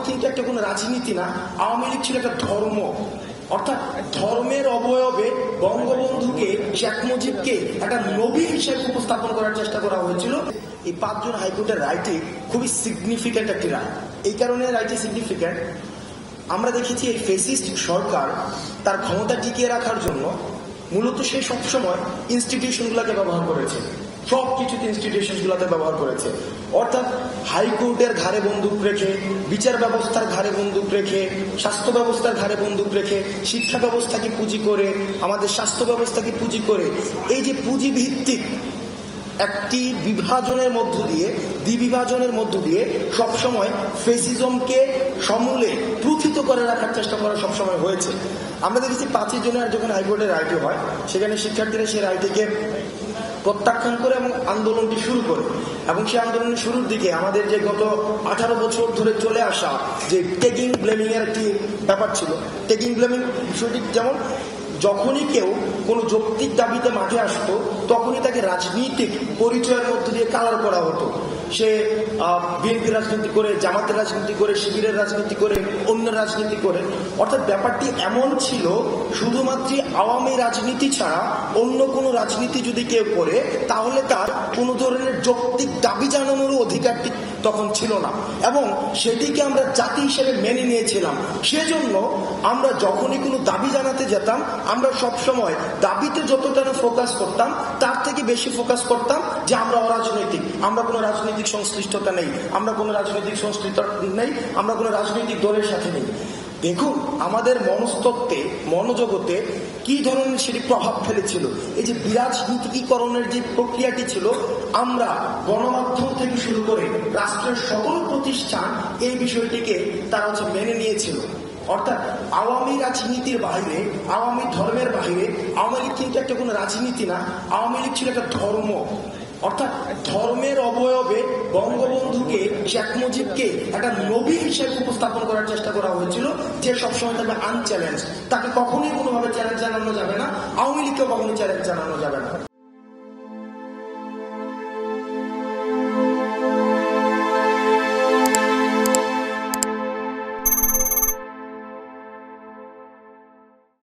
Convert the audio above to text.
লীগ কিন্তু একটা কোনো রাজনীতি না, আওয়ামী লীগ ছিল একটা ধর্ম। অর্থাৎ ধর্মের অবয়বে বঙ্গবন্ধুকে, শেখ মুজিবকে একটা নবী হিসেবে উপস্থাপন করার চেষ্টা করা হয়েছিল। এই 5 জন হাইকোর্টের রায়টি খুবই সিগনিফিক্যান্ট একটি রায়। এই কারণে রায়টি সিগনিফিক্যান্ট, আমরা দেখেছি এই ফেসিস্ট সরকার তার ক্ষমতা টিকিয়ে রাখার জন্য মূলত সে সবসময় ইনস্টিটিউশনগুলোকে ব্যবহার করেছে, সব কিছুতে ইনস্টিটিউশনগুলোতে ব্যবহার করেছে। অর্থাৎ হাইকোর্টের ঘাড়ে বন্দুক রেখে, বিচার ব্যবস্থার ঘাড়ে বন্দুক রেখে, স্বাস্থ্য ব্যবস্থার ঘাড়ে বন্দুক রেখে, শিক্ষা ব্যবস্থাকে পুঁজি করে, আমাদের স্বাস্থ্য ব্যবস্থাকে পুঁজি করে, এই যে পুঁজিভিত্তিক একটি বিভাজনের মধ্য দিয়ে, দ্বিবিভাজনের মধ্য দিয়ে সবসময় ফেসিজমকে সমূলে প্রথিত করে রাখার চেষ্টা করা সবসময় হয়েছে। আমরা দেখেছি 5 জনের যখন হাইকোর্টের রায়টি হয়, সেখানে শিক্ষার্থীরা সেই রায়টিকে প্রত্যাখ্যান করে এবং আন্দোলনটি শুরু করে। এবং সেই আন্দোলনের শুরুর দিকে আমাদের যে গত 18 বছর ধরে চলে আসা যে টেকিং ব্লেমিং এর একটি ব্যাপার ছিল, টেকিং ব্লেমিং বিষয়টি যেমন যখনই কেউ কোনো যৌক্তিক দাবিতে মাঠে আসতো, তখনই তাকে রাজনৈতিক পরিচয়ের মধ্য দিয়ে কালার করা হতো। সে বিএনপি রাজনীতি করে, জামাতের রাজনীতি করে, শিবিরের রাজনীতি করে, অন্য রাজনীতি করে। অর্থাৎ ব্যাপারটি এমন ছিল, শুধুমাত্র আওয়ামী রাজনীতি ছাড়া অন্য কোনো রাজনীতি যদি কেউ করে, তাহলে তার কোনো ধরনের যৌক্তিক দাবি জানানোর অধিকারটি তখন ছিল না, এবং সেটিকে আমরা জাতি হিসেবে মেনে নিয়েছিলাম। সেজন্য আমরা যখনই কোনো দাবি জানাতে যেতাম, আমরা সবসময় দাবিতে যতটা ফোকাস করতাম, তার থেকে বেশি ফোকাস করতাম যে আমরা অরাজনৈতিক, আমরা কোনো রাজনৈতিক সংশ্লিষ্টতা নেই, আমরা কোনো রাজনৈতিক সংশ্লিষ্টতা নেই, আমরা কোনো রাজনৈতিক দলের সাথে নেই। দেখুন আমাদের মনস্তত্ত্বে, মনোজগতে কি ধরনের সেটি প্রভাব ফেলেছিল। এই যে বিরাজনীতিকরণের যে প্রক্রিয়াটি ছিল, আমরা গণমাধ্যম থেকে শুরু করে রাষ্ট্রের সকল প্রতিষ্ঠান এই বিষয়টিকে তারা মেনে নিয়েছিল। অর্থাৎ আওয়ামী রাজনীতির বাইরে, আওয়ামী ধর্মের বাইরে আওয়ামী লীগ কিন্তু একটা কোনো রাজনীতি না, আওয়ামী লীগ ছিল একটা ধর্ম। অর্থাৎ ধর্মের অবয়বে বঙ্গবন্ধুকে, শেখ মুজিবকে একটা নবী হিসেবে উপস্থাপন করার চেষ্টা করা হয়েছিল, যে সবসময় থাকবে আনচ্যালেঞ্জ, তাকে কখনোই কোনোভাবে চ্যালেঞ্জ জানানো যাবে না, আওয়ামী লীগকে কখনোই চ্যালেঞ্জ জানানো যাবে না।